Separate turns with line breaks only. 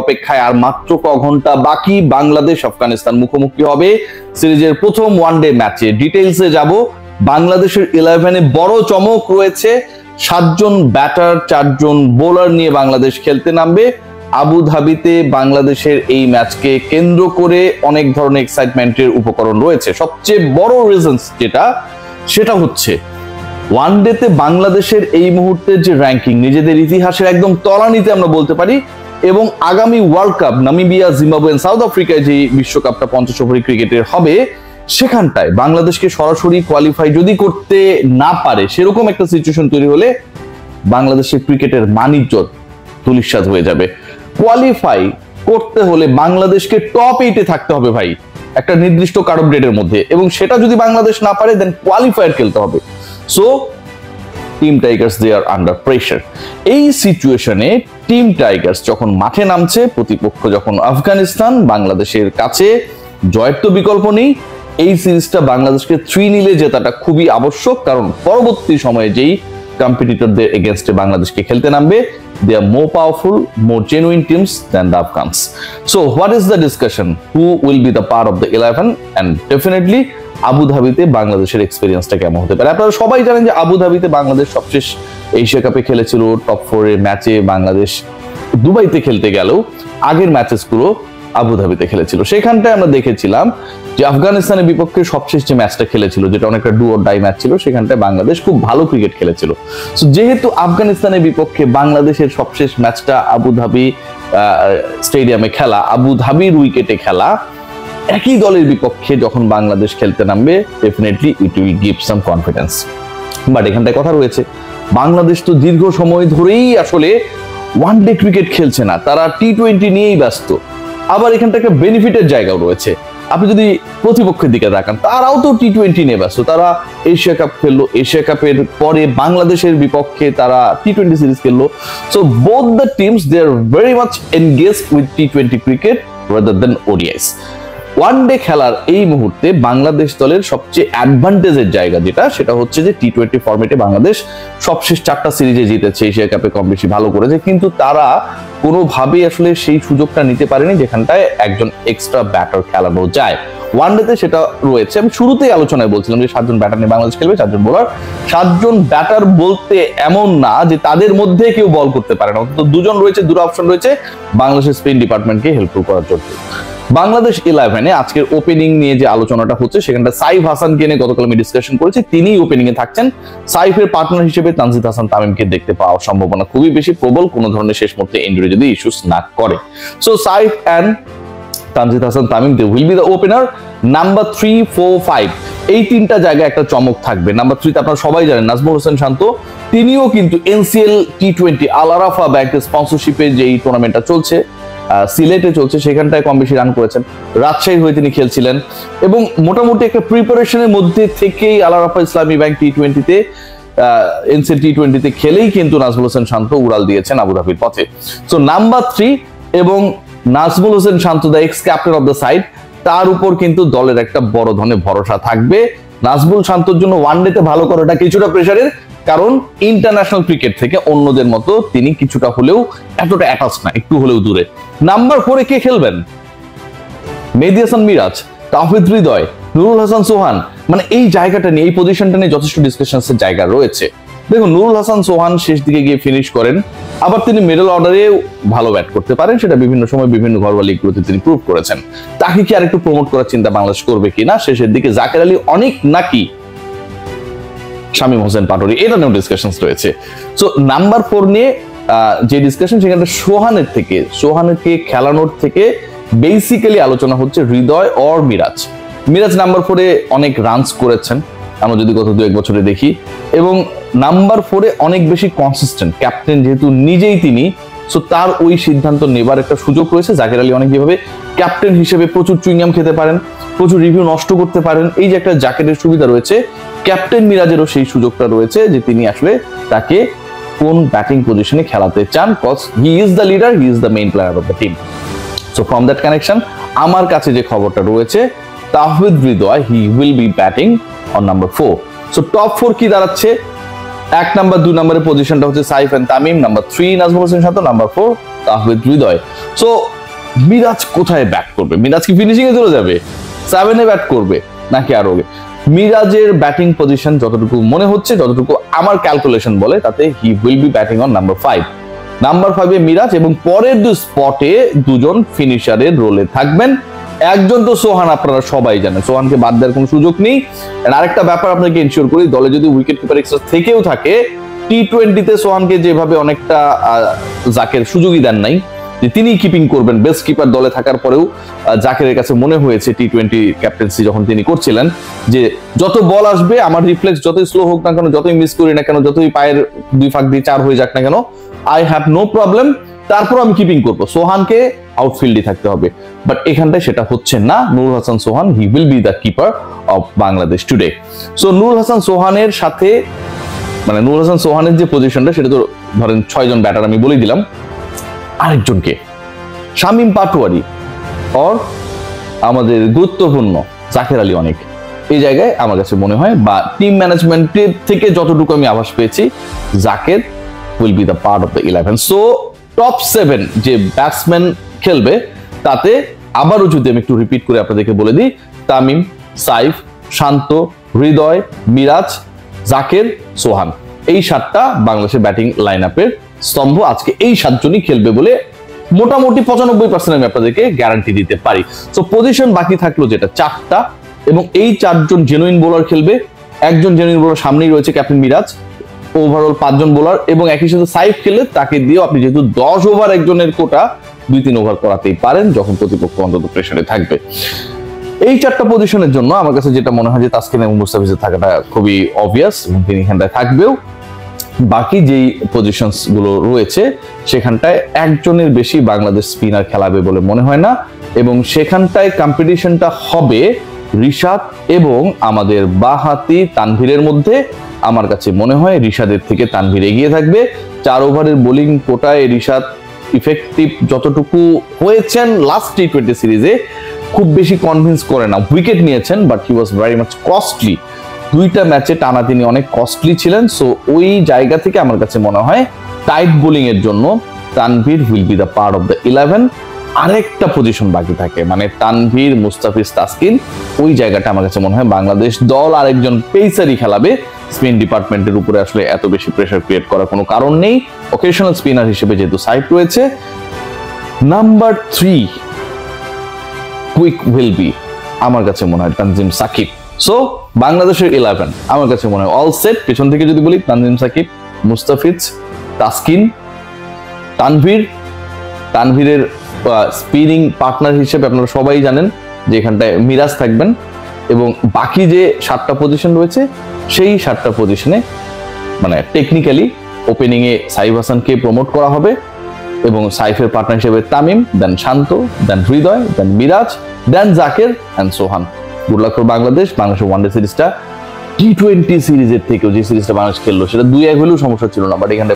অপেক্ষায় আর মাত্র ক ঘন্টা বাকি। বাংলাদেশ আফগানিস্তান মুখোমুখি হবে সিরিজের প্রথম ওয়ানডে ম্যাচে। ডিটেইলসে যাব। বাংলাদেশের 11-এ বড় চমক রয়েছে। 7 জন ব্যাটার 4 জন বোলার নিয়ে বাংলাদেশ খেলতে নামবে আবুধাবিতে। বাংলাদেশের এই ম্যাচকে কেন্দ্র করে অনেক ধরনের এক্সাইটমেন্টের উপকরণ রয়েছে। সবচেয়ে বড় রিজন সেটা হচ্ছে ওয়ানডেতে বাংলাদেশের এই মুহূর্তের যে র্যাঙ্কিং, নিজেদের ইতিহাসের একদম তলানিতে আমরা বলতে পারি, এবং আগামী world cup Namibia, Zimbabwe, south আফ্রিকায় যে বিশ্বকাপটা 50 ওভারের ক্রিকেটের হবে, সেখানটায় বাংলাদেশকে সরাসরি কোয়ালিফাই যদি করতে না পারে, সেরকম একটা সিচুয়েশন তৈরি হলে বাংলাদেশের ক্রিকেটের মান-ইজ্জত ধূলিসাৎ হয়ে যাবে। কোয়ালিফাই করতে হলে বাংলাদেশকে টপ 8-এ থাকতে হবে ভাই, একটা নির্দিষ্ট কাট-অফ ডেটের মধ্যে, এবং সেটা যদি বাংলাদেশ না পারে দেন কোয়ালিফায়ার খেলতে হবে। সো টিম টাইগার্স দে আর আন্ডার প্রেসার। এই সিচুয়েশনে টিম টাইগার্স যখন মাঠে নামছে, প্রতিপক্ষ যখন আফগানিস্তান, বাংলাদেশের কাছে জয়ের তো বিকল্প নেই। এই সিরিজটা বাংলাদেশকে 3-0 জেতাটা খুবই আবশ্যক, কারণ পরবর্তী সময়ে যেই কম্পিটিটরদের এগেইনস্টে বাংলাদেশকে খেলতে নামবে, they are more powerful, more genuine teams than the Afghans. So what is the discussion? Who will be the part of the 11? And definitely আবুধাবিতে বাংলাদেশের এক্সপেরিয়েন্সটা কেমন হতে পারে? আপনারা সবাই জানেন যে আবুধাবিতে বাংলাদেশ সবশেষ এশিয়া কাপে খেলেছিল। টপ 4 এর ম্যাচে বাংলাদেশ দুবাইতে খেলতে গেলেও আগের ম্যাচেসগুলো আবুধাবিতে খেলেছিল। সেখানটায় আমরা দেখেছিলাম যে আফগানিস্তানের বিপক্ষে সবশেষ যে ম্যাচটা খেলেছিল, যেটা অনেকটা ডু অর ডাই ম্যাচ ছিল, সেখানটায় বাংলাদেশ খুব ভালো ক্রিকেট খেলেছিল। সো যেহেতু আফগানিস্তানের বিপক্ষে বাংলাদেশের সবশেষ ম্যাচটা আবুধাবি স্টেডিয়ামে খেলা, আবুধাবির উইকেটে খেলা, একই দলের বিপক্ষে যখন বাংলাদেশ খেলতে নামবে, definitely it will give some confidence. But এখানটায় কথা রয়েছে, বাংলাদেশ তো দীর্ঘ সময় ধরেই আসলে ওয়ানডে ক্রিকেট খেলছে না, তারা টি-20 নিয়েই ব্যস্ত। আবার এখানটা একটা বেনিফিটের জায়গাও রয়েছে। আপনি যদি প্রতিপক্ষের দিকে তাকান, তারাও তো টি-20 নিয়ে ব্যস্ত। তারা এশিয়া কাপ খেললো, এশিয়া কাপের পরে বাংলাদেশের বিপক্ষে তারা টি-20 সিরিজ খেললো। So both the teams they are very much engaged with টি-20 cricket rather than ODIs. One day খেলার এই মুহূর্তে বাংলাদেশ দলের সবচেয়ে অ্যাডভান্টেজের জায়গা সেটা হচ্ছে যে টি-20 ফরম্যাটে বাংলাদেশ সবশেষ 4টা সিরিজে জিতেছে, এশিয়া কাপে কম বেশি ভালো করেছে, কিন্তু তারা কোনোভাবেই আসলে সেই সুযোগটা নিতে পারেনি যেখানটায় একজন এক্সট্রা ব্যাটার খেলানো যায়। ওয়ানডেতে সেটা রয়েছে। আমি শুরুতেই আলোচনায় বলছিলাম যে 7 জন ব্যাটার নিয়ে বাংলাদেশ খেলবে, 4 জন বোলার। 7 জন ব্যাটার বলতে এমন না যে তাদের মধ্যে কেউ বল করতে পারে না, অন্তত 2 জন রয়েছে, 2টা অপশন রয়েছে বাংলাদেশের স্পিন ডিপার্টমেন্টকে হেল্পফুল করার জন্য। বাংলাদেশ 11-এ আজকের ওপেনিং নিয়ে যে আলোচনাটা হচ্ছে, সেখানটা সাইফ হাসানকে নিয়ে গতকাল আমি ডিসকাশন করেছি, তিনিই ওপেনিং এ থাকছেন। সাইফের পার্টনার হিসেবে তানজিদ হাসান তামিমকে দেখতে পাওয়ার সম্ভাবনা খুবই বেশি, প্রবল, কোনো ধরনের শেষ মুহূর্তে ইনজুরি যদি ইস্যুস না করে। So Saif and Tanzid Hasan Tamim they will be the opener. Number 3, 4, 5 এই 3টা জায়গায় একটা চমক থাকবে। নাম্বার 3 তে আপনারা সবাই জানেন নাজমুল হোসেন শান্ত, তিনিও কিন্তু এনসিএল টি-20 আল আরাফা ব্যাংকের স্পন্সরশিপে যেই টুর্নামেন্টটা চলছে, সিলেটে চলছে, সেখানটায় কম বেশি রান করেছেন। রাজশাহী হয়ে তিনি খেলছিলেন এবং মোটামুটি একটা প্রিপারেশনের মধ্যে থেকেই আল আরাফা ইসলামী ব্যাংক টি-20তে এনসিএল টি-20তে খেলেই কিন্তু নাজমুল হোসেন শান্ত উড়াল দিয়েছেন আবুধাবির পথে। সো নাম্বার 3 এবং Najmul Hossain Shanto the ex captain of the side, তার উপর কিন্তু দলের একটা বড় ধরনের ভরসা থাকবে। নাজমুল শান্তর জন্য ওয়ানডেতে ভালো করাটা কিছুটা প্রেসারের, কারণ ইন্টারন্যাশনাল ক্রিকেট থেকে অন্যদের মতো তিনি কিছুটা হলেও এতটা অ্যাটাচ না, একটু হলেও দূরে। নাম্বার 4-এ কে খেলবেন? মেহেদী হাসান মিরাজ, তাওহিদ হৃদয়, নুরুল হাসান সোহান, মানে এই জায়গাটা নিয়ে, এই পজিশনটা নিয়ে যথেষ্ট ডিসকাশনের জায়গা রয়েছে। দেখুন, নুরুল হাসান সোহান শেষ দিকে গিয়ে ফিনিশ করেন, আবার তিনি মিডল অর্ডারে ভালো ব্যাট করতে পারেন, সেটা বিভিন্ন সময় বিভিন্ন ঘরোয়া লিগগুলোতে তিনি প্রুভ করেছেন। তাকে কি আরেকটু প্রমোট করার চিন্তা বাংলাদেশ করবে কিনা? শেষের দিকে জাকের আলী অনেক নাকি শামীম হোসেন পাটোয়ারি, এটা নিয়েও ডিসকাশন রয়েছে। সো নাম্বার 4 নিয়ে যে ডিসকাশন, সেখানে সোহানকে খেলানোর থেকে বেসিক্যালি আলোচনা হচ্ছে হৃদয় অর মিরাজ। মিরাজ নাম্বার 4-এ অনেক রানস করেছেন আমরা যদি গত 2-1 বছরে দেখি, এবং নাম্বার 4-এ অনেক বেশি কনসিস্টেন্ট, ক্যাপ্টেন যেহেতু নিজেই তিনি, সো তার ওই সিদ্ধান্ত নেবার একটা সুযোগ রয়েছে। জাকের আলী অনেক যেভাবে ক্যাপ্টেন হিসেবে প্রচুর চুইংগাম খেতে পারেন, প্রচুর রিভিউ নষ্ট করতে পারেন, এই যে একটা জাকেটের সুবিধা রয়েছে, ক্যাপ্টেন মিরাজেরও সেই সুযোগটা রয়েছে যে তিনি আসলে তাকে কোন ব্যাটিং পজিশনে খেলাতে চান, cause he is the leader, he is the main player of the team. So from that connection আমার কাছে যে খবরটা রয়েছে, Towhid Hridoy he will be batting on number 4। So top 4 কি দাঁড়াচ্ছে? 1 নাম্বার 2 নম্বরের পজিশনটা হচ্ছে Saif and Tamim, number 3 Najmul Hossain Shanto, number 4 Tahmid Hridoy. So Miraz কোথায় ব্যাট করবে? মিরাজ কি ফিনিশিং এ চলে যাবে, 7-এ ব্যাট করবে নাকি আরো? মিরাজের ব্যাটিং পজিশন যতটুকু মনে হচ্ছে, যতটুকু আমার ক্যালকুলেশন বলে, তাতে he will be batting on number 5। Number 5-এ মিরাজ এবং পরের স্পটে দুজন ফিনিশারের রোলে থাকবেন। একজন তো সোহান, আপনারা সবাই জানেন, সোহানকে বাদ দেওয়ার কোনো সুযোগ নেই। আরেকটা ব্যাপার আপনাকে এনশিওর করি, দলে যদি উইকেট কিপার এক্সট্রা থেকেও থাকে, টি-20-তে সোহানকে যেভাবে অনেকটা জাকের সুযোগই দেন নাই যে তিনি কিপিং করবেন, বেস্ট কিপার দলে থাকার পরেও জাকেরের কাছে মনে হয়েছে টি-20 ক্যাপ্টেন্সি যখন তিনি করছিলেন যে যত বল আসবে আমার রিফ্লেক্স যতই স্লো হোক না কেন, যতই মিস করি না কেন, যতই পায়ের 2 ফাঁক দিয়ে 4 হয়ে যাক না কেন, আই হ্যাভ নো প্রবলেম, তারপর আমি কিপিং করবো। সোহানকে আউটফিল্ডে থাকতে হবে, বাট এখানটায় সেটা হচ্ছে না। Nurul Hasan Sohan, he will be the keeper of Bangladesh today. So Nurul Hasan সোহানের সাথে, মানে নুরুল হাসান সোহানের যে পজিশনটা, সেটা তো ধরেন 6 জন ব্যাটার আমি বলে দিলাম। আরেকজনকে শামীম পাটোয়ারি আর আমাদের গুরুত্বপূর্ণ জাকের আলী অনেক, এই জায়গায় আমার কাছে মনে হয়, বা টিম ম্যানেজমেন্টের থেকে যতটুকু আমি আভাস পেয়েছি, Jaker will be the part of the 11। So top 7 যে ব্যাটসম্যান খেলবে, তাতে আবারও যদি আমি একটু রিপিট করে আপনাদেরকে বলে দিই, তামিম, সাইফ, শান্ত, হৃদয়, মিরাজ, জাকের, সোহান, এই 7টা বাংলাদেশের ব্যাটিং লাইন আপের স্তম্ভ। আজকে এই 7 জনই খেলবে বলে মোটামুটি 95% আমি আপনাদেরকে গ্যারান্টি দিতে পারি। সো পজিশন বাকি থাকলো যেটা 4টা, এবং এই 4 জন জেনুইন বোলার খেলবে। একজন জেনুইন বোলার সামনেই রয়েছে ক্যাপ্টেন মিরাজ, ওভারঅল 5 জন বোলার, এবং একই সাথে সাইফ খেললে তাকে দিয়েও আপনি যেহেতু 10 ওভার একজনের কোটা, 2-3 ওভার করাতেই পারেন যখন প্রতিপক্ষ অন্তত প্রেসারে থাকবে। এই 4টা পজিশনের জন্য আমার কাছে যেটা মনে হয় যে তাসকিন এবং মুস্তাফিজের থাকাটা খুবই অবভিয়াস, এবং তিনি এখানটায় থাকবেও। বাকি যেই পজিশনস গুলো রয়েছে সেখানটায় একজনের বেশি বাংলাদেশ স্পিনার খেলাবে বলে মনে হয় না, এবং সেখানটায় কম্পিটিশনটা হবে রিশাদ এবং আমাদের বাঁহাতি তানভীরের মধ্যে। আমার কাছে মনে হয় রিশাদের থেকে তানভীর এগিয়ে থাকবে। 4 ওভারের বোলিং কোটায় রিশাদ ইফেক্টিভ যতটুকু হয়েছেন লাস্ট টি-20 সিরিজে, খুব বেশি কনভিন্স করে না। উইকেট নিয়েছেন, but he was very much costly. 2টা ম্যাচে টানা তিনি অনেক কস্টলি ছিলেন। সো ওই জায়গা থেকে আমার কাছে মনে হয় টাইট বোলিং এর জন্য Tanvir will be the part of the 11। আরেকটা পজিশন বাকি থাকে, মানে তানভীর, মুস্তাফিজ, তাসকিন, ওই জায়গাটা আমার কাছে মনে হয় বাংলাদেশ দল আরেকজন পেসারই খেলাবে। স্পিন ডিপার্টমেন্টের উপরে আসলে এত বেশি প্রেসার ক্রিয়েট করার কোনো কারণ নেই, অকেশনাল স্পিনার হিসেবে যেহেতু সাইফ রয়েছে। নাম্বার 3 কুইক উইল বি আমার কাছে মনে হয় তানজিম সাকিব। সো বাংলাদেশের 11 আমার কাছে মনে হয় অল সেট। পেছন থেকে যদি বলি, তানজিম সাকিব, মুস্তাফিজ, তাসকিন, তানভীরের স্পিনিং পার্টনার হিসেবে আপনারা সবাই জানেন যে এখানটায় মিরাজ থাকবেন, এবং বাকি যে 7টা পজিশন রয়েছে সেই 7টা পজিশনে মানে টেকনিক্যালি ওপেনিং এ সাইফ হাসানকে প্রমোট করা হবে, এবং সাইফের পার্টনার হিসেবে Tamim, then Shanto, then Hridoy, then Miraz, then Jaker and Sohan. Good luck for Bangladesh. বাংলাদেশের ওয়ানডে সিরিজটা টি-20 সিরিজের থেকেও, যে সিরিজটা বাংলাদেশ খেললো সেটা 2-1 হলেও সমস্যা ছিল না, বাট এখানে